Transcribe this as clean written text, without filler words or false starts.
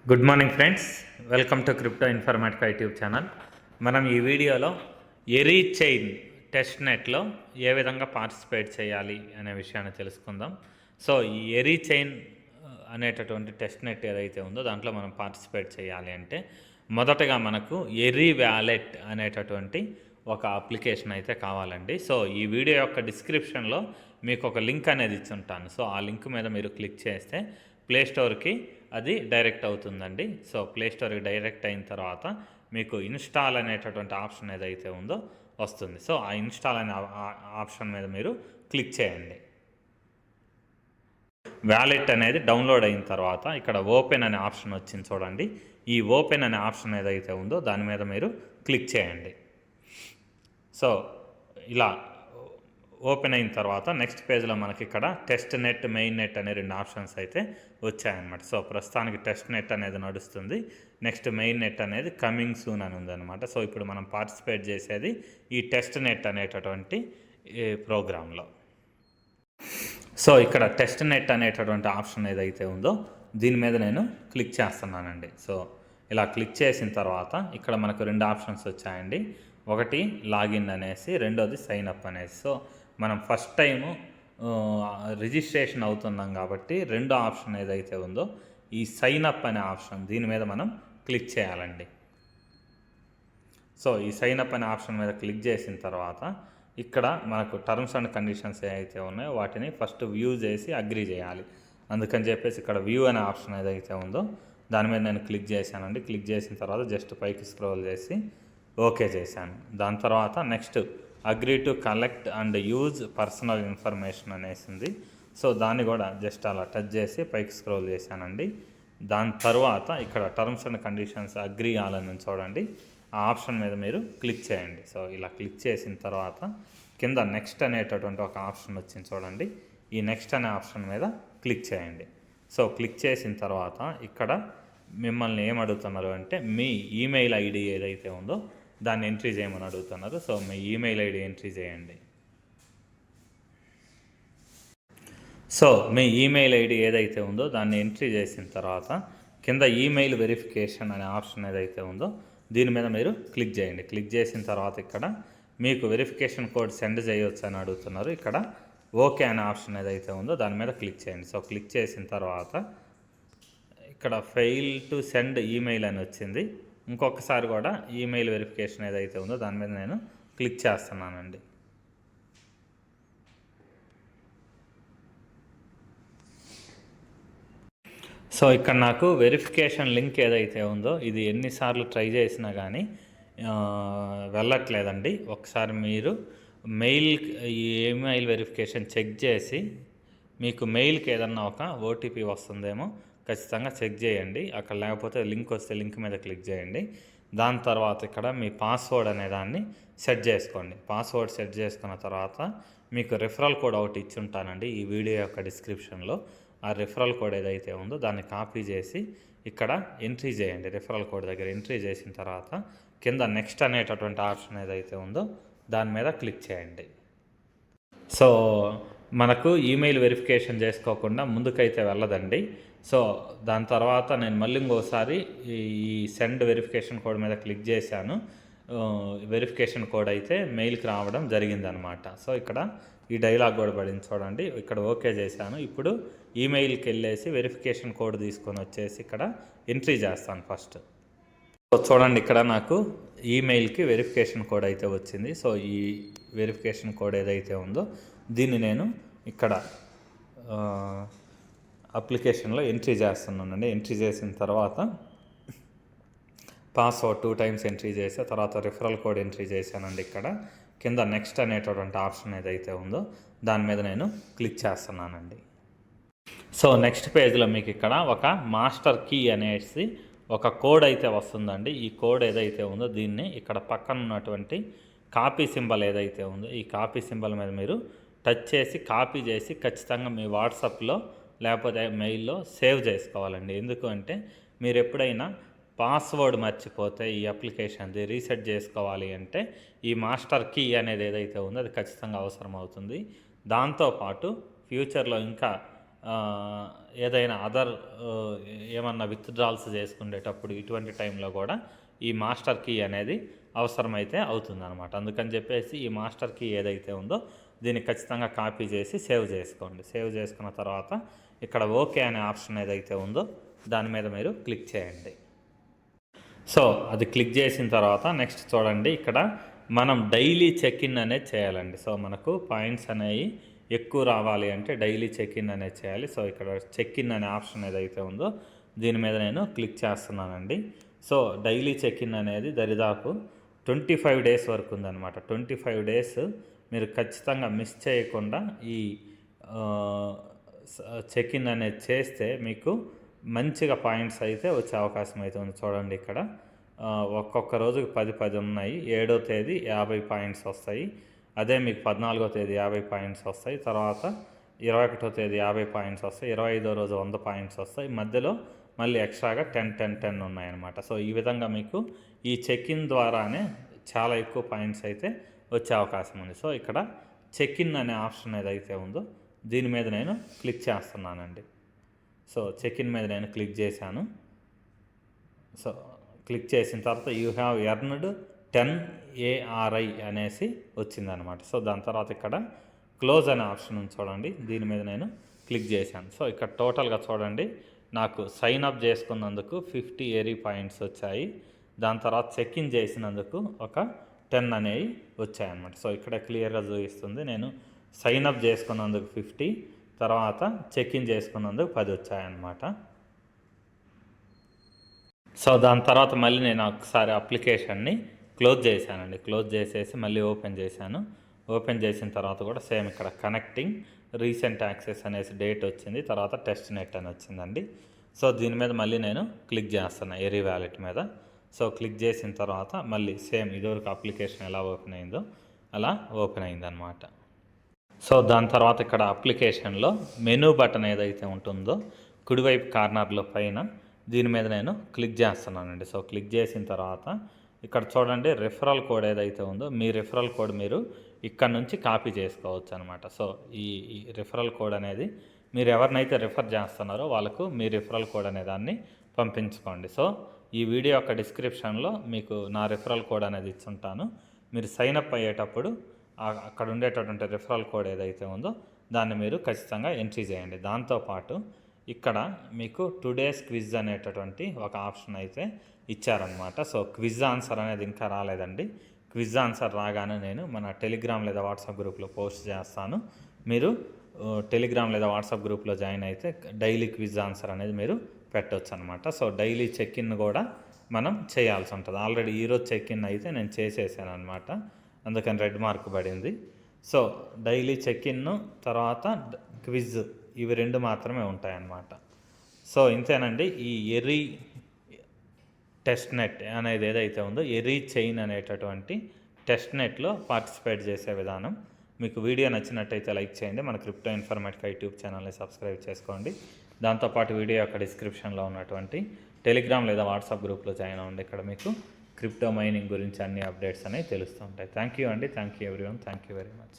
Good morning friends, welcome to crypto Informatica YouTube channel. మనం ఈ వీడియోలో ఎరీ చైన్ టెస్ట్ నెట్లో ఏ విధంగా పార్టిసిపేట్ చేయాలి అనే విషయాన్ని తెలుసుకుందాం. సో ఈ ఎరీ చైన్ అనేటటువంటి టెస్ట్ నెట్ ఏదైతే ఉందో దాంట్లో మనం పార్టిసిపేట్ చేయాలి అంటే మొదటగా మనకు ఎరీ వ్యాలెట్ అనేటటువంటి ఒక అప్లికేషన్ అయితే కావాలండి. సో ఈ వీడియో యొక్క డిస్క్రిప్షన్లో మీకు ఒక లింక్ అనేది ఇచ్చి ఉంటాను. సో ఆ లింక్ మీద మీరు క్లిక్ చేస్తే ప్లేస్టోర్కి అది డైరెక్ట్ అవుతుందండి. సో ప్లేస్టోర్కి డైరెక్ట్ అయిన తర్వాత మీకు ఇన్స్టాల్ అనేటటువంటి ఆప్షన్ ఏదైతే ఉందో వస్తుంది. సో ఆ ఇన్స్టాల్ అనే ఆప్షన్ మీద మీరు క్లిక్ చేయండి. వ్యాలెట్ అనేది డౌన్లోడ్ అయిన తర్వాత ఇక్కడ ఓపెన్ అనే ఆప్షన్ వచ్చింది చూడండి. ఈ ఓపెన్ అనే ఆప్షన్ ఏదైతే ఉందో దాని మీద మీరు క్లిక్ చేయండి. సో ఇలా ఓపెన్ అయిన తర్వాత నెక్స్ట్ పేజ్లో మనకి ఇక్కడ టెస్ట్ నెట్, మెయిన్ నెట్ అనే రెండు ఆప్షన్స్ అయితే వచ్చాయన్నమాట. సో ప్రస్తుతానికి టెస్ట్ నెట్ అనేది నడుస్తుంది. నెక్స్ట్ మెయిన్ నెట్ అనేది కమింగ్ సూన్ అని ఉందన్నమాట. సో ఇప్పుడు మనం పార్టిసిపేట్ చేసేది ఈ టెస్ట్ నెట్ అనేటటువంటి ప్రోగ్రాంలో. సో ఇక్కడ టెస్ట్ నెట్ అనేటటువంటి ఆప్షన్ ఏదైతే ఉందో దీని మీద నేను క్లిక్ చేస్తున్నానండి. సో ఇలా క్లిక్ చేసిన తర్వాత ఇక్కడ మనకు రెండు ఆప్షన్స్ వచ్చాయండి. ఒకటి లాగిన్ అనేసి, రెండోది సైన్ అప్ అనేసి. సో మనం ఫస్ట్ టైము రిజిస్ట్రేషన్ అవుతున్నాం కాబట్టి రెండో ఆప్షన్ ఏదైతే ఉందో ఈ సైన్ అప్ అనే ఆప్షన్, దీని మీద మనం క్లిక్ చేయాలండి. సో ఈ సైన్ అప్ అనే ఆప్షన్ మీద క్లిక్ చేసిన తర్వాత ఇక్కడ మనకు టర్మ్స్ అండ్ కండిషన్స్ ఏవైతే ఉన్నాయో వాటిని ఫస్ట్ వ్యూ చేసి అగ్రీ చేయాలి. అందుకని చెప్పేసి ఇక్కడ వ్యూ అనే ఆప్షన్ ఏదైతే ఉందో దాని మీద నేను క్లిక్ చేశానండి. క్లిక్ చేసిన తర్వాత జస్ట్ పైకి స్క్రోల్ చేసి ఓకే చేశాను. దాని తర్వాత next agree to collect and use personal information అనేసింది. సో దాన్ని కూడా జస్ట్ అలా టచ్ చేసి పైకి స్క్రోల్ చేశానండి. దాని తర్వాత ఇక్కడ టర్మ్స్ అండ్ కండిషన్స్ అగ్రీ అవ్వాలని చూడండి. ఆ ఆప్షన్ మీద మీరు క్లిక్ చేయండి. సో ఇలా క్లిక్ చేసిన తర్వాత కింద నెక్స్ట్ అనేటటువంటి ఒక ఆప్షన్ వచ్చింది చూడండి. ఈ నెక్స్ట్ అనే ఆప్షన్ మీద క్లిక్ చేయండి. సో క్లిక్ చేసిన తర్వాత ఇక్కడ మిమ్మల్ని ఏం అడుగుతున్నారు అంటే మీ ఈమెయిల్ ఐడి ఏదైతే ఉందో దాన్ని ఎంట్రీ చేయమని అడుగుతున్నారు. సో మీ ఈమెయిల్ ఐడి ఎంట్రీ చేయండి. సో మీ ఈమెయిల్ ఐడి ఏదైతే ఉందో దాన్ని ఎంట్రీ చేసిన తర్వాత కింద ఈమెయిల్ వెరిఫికేషన్ అనే ఆప్షన్ ఏదైతే ఉందో దీని మీద మీరు క్లిక్ చేయండి. క్లిక్ చేసిన తర్వాత ఇక్కడ మీకు వెరిఫికేషన్ కోడ్ సెండ్ చేయవచ్చు అని అడుగుతున్నారు. ఇక్కడ ఓకే అనే ఆప్షన్ ఏదైతే ఉందో దాని మీద క్లిక్ చేయండి. సో క్లిక్ చేసిన తర్వాత ఇక్కడ ఫెయిల్ టు సెండ్ ఈమెయిల్ అని వచ్చింది. ఇంకొకసారి కూడా ఈమెయిల్ వెరిఫికేషన్ ఏదైతే ఉందో దాని మీద నేను క్లిక్ చేస్తున్నానండి. సో ఇక్కడ నాకు వెరిఫికేషన్ లింక్ ఏదైతే ఉందో ఇది ఎన్నిసార్లు ట్రై చేసినా కానీ వెళ్ళట్లేదండి. ఒకసారి మీరు ఈమెయిల్ వెరిఫికేషన్ చెక్ చేసి మీకు మెయిల్కి ఏదన్నా ఒక ఓటీపీ వస్తుందేమో ఖచ్చితంగా చెక్ చేయండి. అక్కడ లేకపోతే లింక్ వస్తే లింక్ మీద క్లిక్ చేయండి. దాని తర్వాత ఇక్కడ మీ పాస్వర్డ్ అనే దాన్ని సెట్ చేసుకోండి. పాస్వర్డ్ సెట్ చేసుకున్న తర్వాత మీకు రిఫరల్ కోడ్ ఒకటి ఇచ్చి ఉంటానండి ఈ వీడియో యొక్క డిస్క్రిప్షన్లో. ఆ రిఫరల్ కోడ్ ఏదైతే ఉందో దాన్ని కాపీ చేసి ఇక్కడ ఎంట్రీ చేయండి. రిఫరల్ కోడ్ దగ్గర ఎంట్రీ చేసిన తర్వాత కింద నెక్స్ట్ అనేటటువంటి ఆప్షన్ ఏదైతే ఉందో దాని మీద క్లిక్ చేయండి. సో మనకు ఈమెయిల్ వెరిఫికేషన్ చేసుకోకుండా ముందుకైతే వెళ్ళదండి. సో దాని తర్వాత నేను మళ్ళీ ఇంకోసారి ఈ సెండ్ వెరిఫికేషన్ కోడ్ మీద క్లిక్ చేశాను. వెరిఫికేషన్ కోడ్ అయితే మెయిల్కి రావడం జరిగిందనమాట. సో ఇక్కడ ఈ డైలాగ్ కూడా పడింది చూడండి. ఇక్కడ ఓకే చేశాను. ఇప్పుడు ఈమెయిల్కి వెళ్ళేసి వెరిఫికేషన్ కోడ్ తీసుకొని వచ్చేసి ఇక్కడ ఎంట్రీ చేస్తాను ఫస్ట్. సో చూడండి ఇక్కడ నాకు ఈమెయిల్కి వెరిఫికేషన్ కోడ్ అయితే వచ్చింది. సో ఈ వెరిఫికేషన్ కోడ్ ఏదైతే ఉందో దీన్ని నేను ఇక్కడ అప్లికేషన్లో ఎంట్రీ చేస్తున్నానండి. ఎంట్రీ చేసిన తర్వాత పాస్వర్డ్ 2 టైమ్స్ ఎంట్రీ చేసా తర్వాత రిఫరల్ కోడ్ ఎంట్రీ చేశానండి. ఇక్కడ కింద నెక్స్ట్ అనేటటువంటి ఆప్షన్ ఏదైతే ఉందో దాని మీద నేను క్లిక్ చేస్తున్నానండి. సో నెక్స్ట్ పేజ్లో మీకు ఇక్కడ ఒక మాస్టర్ కీ అనేసి ఒక కోడ్ అయితే వస్తుందండి. ఈ కోడ్ ఏదైతే ఉందో దీన్ని ఇక్కడ పక్కన ఉన్నటువంటి కాపీ సింబల్ ఏదైతే ఉందో ఈ కాపీ సింబల్ మీద మీరు టచ్ చేసి కాపీ చేసి ఖచ్చితంగా మీ వాట్సాప్లో లేకపోతే మెయిల్లో సేవ్ చేసుకోవాలండి. ఎందుకు అంటే మీరు ఎప్పుడైనా పాస్వర్డ్ మర్చిపోతే ఈ అప్లికేషన్ది రీసెట్ చేసుకోవాలి అంటే ఈ మాస్టర్ కీ అనేది ఏదైతే ఉందో అది ఖచ్చితంగా అవసరం అవుతుంది. దాంతోపాటు ఫ్యూచర్లో ఇంకా ఏదైనా అదర్ ఏమన్నా విత్డ్రాల్స్ చేసుకునేటప్పుడు ఇటువంటి టైంలో కూడా ఈ మాస్టర్ కీ అనేది అవసరమైతే అవుతుందన్నమాట. అందుకని చెప్పేసి ఈ మాస్టర్ కీ ఏదైతే ఉందో దీన్ని ఖచ్చితంగా కాపీ చేసి సేవ్ చేసుకోండి. సేవ్ చేసుకున్న తర్వాత ఇక్కడ ఓకే అనే ఆప్షన్ ఏదైతే ఉందో దాని మీద మీరు క్లిక్ చేయండి. సో అది క్లిక్ చేసిన తర్వాత నెక్స్ట్ చూడండి, ఇక్కడ మనం డైలీ చెక్ ఇన్ అనేది చేయాలండి. సో మనకు పాయింట్స్ అనేవి ఎక్కువ రావాలి అంటే డైలీ చెక్ ఇన్ అనేది చేయాలి. సో ఇక్కడ చెక్ ఇన్ అనే ఆప్షన్ ఏదైతే ఉందో దీని మీద నేను క్లిక్ చేస్తున్నానండి. సో డైలీ చెక్ ఇన్ అనేది దరిదాపు 25 డేస్ వరకు ఉందన్నమాట. 25 డేస్ మీరు ఖచ్చితంగా మిస్ చేయకుండా ఈ చెక్ ఇన్ అనేది చేస్తే మీకు మంచిగా పాయింట్స్ అయితే వచ్చే అవకాశం అయితే ఉంది. చూడండి ఇక్కడ ఒక్కొక్క రోజుకి 10 ఉన్నాయి. 7వ తేదీ 50 పాయింట్స్ వస్తాయి. అదే మీకు 14వ తేదీ 50 పాయింట్స్ వస్తాయి. తర్వాత 21వ తేదీ 50 పాయింట్స్ వస్తాయి. 25వ రోజు 100 పాయింట్స్ వస్తాయి. మధ్యలో మళ్ళీ ఎక్స్ట్రాగా 10 ఉన్నాయన్నమాట. సో ఈ విధంగా మీకు ఈ చెక్ ఇన్ ద్వారానే చాలా ఎక్కువ పాయింట్స్ అయితే వచ్చే అవకాశం ఉంది. సో ఇక్కడ చెక్ ఇన్ అనే ఆప్షన్ ఏదైతే ఉందో దీని మీద నేను క్లిక్ చేస్తున్నానండి. సో చెక్ ఇన్ మీద నేను క్లిక్ చేశాను. సో క్లిక్ చేసిన తర్వాత యూ హ్యావ్ ఎర్న్డ్ 10 ARI అనేసి వచ్చిందనమాట. సో దాని తర్వాత ఇక్కడ క్లోజ్ అనే ఆప్షన్ ఉంది చూడండి, దీని మీద నేను క్లిక్ చేశాను. సో ఇక్కడ టోటల్గా చూడండి, నాకు సైన్ అప్ చేసుకున్నందుకు 50 ఏరీ పాయింట్స్ వచ్చాయి. దాని తర్వాత చెక్ ఇన్ చేసినందుకు ఒక 10 అనేవి వచ్చాయన్నమాట. సో ఇక్కడ క్లియర్గా చూపిస్తుంది. నేను సైన్ అప్ చేసుకున్నందుకు 50, తర్వాత చెక్ ఇన్ చేసుకున్నందుకు 10 వచ్చాయన్నమాట. సో దాని తర్వాత మళ్ళీ నేను ఒకసారి అప్లికేషన్ని క్లోజ్ చేశానండి. క్లోజ్ చేసేసి మళ్ళీ ఓపెన్ చేశాను. ఓపెన్ చేసిన తర్వాత కూడా సేమ్ ఇక్కడ కనెక్టింగ్ రీసెంట్ యాక్సెస్ అనేసి డేట్ వచ్చింది. తర్వాత టెస్ట్ నెట్ అని వచ్చిందండి. సో దీని మీద మళ్ళీ నేను క్లిక్ చేస్తున్నాను ఎరీ వ్యాలెట్ మీద. సో క్లిక్ చేసిన తర్వాత మళ్ళీ సేమ్ ఇదివరకు అప్లికేషన్ ఎలా ఓపెన్ అయిందో అలా ఓపెన్ అయిందనమాట. సో దాని తర్వాత ఇక్కడ అప్లికేషన్లో మెనూ బటన్ ఏదైతే ఉంటుందో కుడివైపు కార్నర్లో పైన దీని మీద నేను క్లిక్ చేస్తున్నానండి. సో క్లిక్ చేసిన తర్వాత ఇక్కడ చూడండి, రిఫరల్ కోడ్ ఏదైతే ఉందో మీ రిఫరల్ కోడ్ మీరు ఇక్కడ నుంచి కాపీ చేసుకోవచ్చు అనమాట. సో ఈ రిఫరల్ కోడ్ అనేది మీరు ఎవరినైతే రిఫర్ చేస్తున్నారో వాళ్ళకు మీ రిఫరల్ కోడ్ అనే దాన్ని పంపించుకోండి. సో ఈ వీడియో యొక్క డిస్క్రిప్షన్లో మీకు నా రిఫరల్ కోడ్ అనేది ఇచ్చుంటాను. మీరు సైన్ అప్ అయ్యేటప్పుడు అక్కడ ఉండేటటువంటి రిఫరల్ కోడ్ ఏదైతే ఉందో దాన్ని మీరు ఖచ్చితంగా ఎంట్రీ చేయండి. దాంతోపాటు ఇక్కడ మీకు టుడేస్ క్విజ్ అనేటటువంటి ఒక ఆప్షన్ అయితే ఇచ్చారనమాట. సో క్విజ్ ఆన్సర్ అనేది ఇంకా రాలేదండి. క్విజ్ ఆన్సర్ రాగానే నేను మన టెలిగ్రామ్ లేదా వాట్సాప్ గ్రూప్లో పోస్ట్ చేస్తాను. మీరు టెలిగ్రామ్ లేదా వాట్సాప్ గ్రూప్లో జాయిన్ అయితే డైలీ క్విజ్ ఆన్సర్ అనేది మీరు పెట్టవచ్చు అనమాట. సో డైలీ చెక్ ఇన్ కూడా మనం చేయాల్సి ఉంటుంది. ఆల్రెడీ ఈరోజు చెక్ ఇన్ అయితే నేను చేసేసాను అనమాట, అందుకని రెడ్ మార్క్ పడింది. సో డైలీ చెక్ ఇన్ తర్వాత క్విజ్ ఇవి 2 మాత్రమే ఉంటాయన్నమాట. సో ఇంతేనండి. ఈ ఎర్రీ టెస్ట్ నెట్ అనేది ఏదైతే ఉందో ఎర్రీ చైన్ అనేటటువంటి టెస్ట్ నెట్లో పార్టిసిపేట్ చేసే విధానం. మీకు వీడియో నచ్చినట్టయితే లైక్ చేయండి. మన క్రిప్టో ఇన్ఫర్మేటిక్ యూట్యూబ్ ఛానల్ని సబ్స్క్రైబ్ చేసుకోండి. దాంతోపాటు వీడియో యొక్క డిస్క్రిప్షన్లో ఉన్నటువంటి టెలిగ్రామ్ లేదా వాట్సాప్ గ్రూప్లో జాయిన్ అవ్వండి. ఇక్కడ మీకు క్రిప్టో మైనింగ్ గురించి అన్ని అప్డేట్స్ అనేవి తెలుస్తూ ఉంటాయి. థ్యాంక్ యూ అండి. Thank you everyone. Thank you very much.